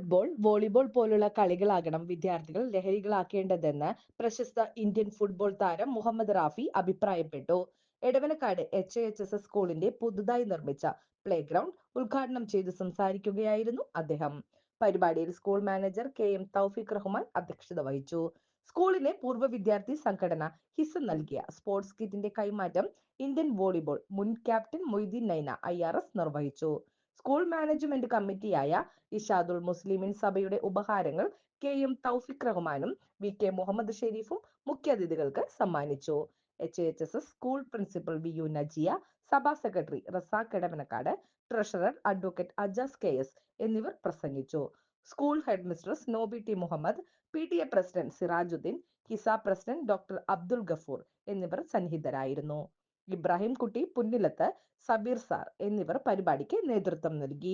Football, volleyball പോലുള്ള കളികളാകണം വിദ്യാർത്ഥികൾ ലഹരികളാക്കേണ്ടതെന്ന് പ്രശസ്ത ഇന്ത്യൻ ഫുട്ബോൾ താരം മുഹമ്മദ് റാഫി അഭിപ്രായപ്പെട്ടു. എടവനക്കാട് HIHS സ്കൂളിന്റെ പുതുതായി നിർമ്മിച്ച പ്ലേ ഗ്രൗണ്ട് ഉദ്ഘാടനം ചെയ്ത് സംസാരിക്കുകയായിരുന്നു അദ്ദേഹം. പരിപാടിയിൽ സ്കൂൾ മാനേജർ KM തൗഫീഖ് റഹ്മാൻ അധ്യക്ഷത വഹിച്ചു. സ്കൂളിലെ പൂർവ്വ വിദ്യാർത്ഥി സംഘടന ഹിസ് നൽകിയ സ്പോർട്സ് കിറ്റിന്റെ കൈമാറ്റം ഇന്ത്യൻ വോളിബോൾ മുൻ ക്യാപ്റ്റൻ മൊയ്തീൻ നൈന IRS നിർവഹിച്ചു. സ്കൂൾ മാനേജ്മെന്റ് കമ്മിറ്റിയായ ഇഷാദുൽ മുസ്ലിമീൻ സഭയുടെ ഉപഹാരങ്ങൾ KM തൗഫീഖ് റഹ്മാനും VK മുഹമ്മദ് ഷെരീഫും മുഖ്യാതിഥികൾക്ക് സമ്മാനിച്ചു. HIHS school principal VU Najiya, സഭാ secretary Razak Edavanakkad, treasurer advocate Ajas KS എന്നിവർ പ്രസംഗിച്ചു. School head mistress Noby T Muhammad, PTA president Sirajuddin, Hisa president doctor Abdul Gafoor എന്നിവർ സന്നിഹിതരായിരുന്നു. ഇബ്രാഹിം കുട്ടി പുന്നിലത്ത്, സബീർ സാർ എന്നിവർ പരിപാടിക്ക് നേതൃത്വം നൽകി.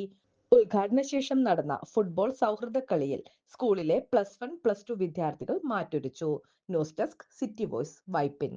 ഉദ്ഘാടന ശേഷം നടന്ന ഫുട്ബോൾ സൗഹൃദ കളിയിൽ സ്കൂളിലെ +1, +2 വിദ്യാർത്ഥികൾ മാറ്റുരച്ചു. News desk, city voice, Vypin.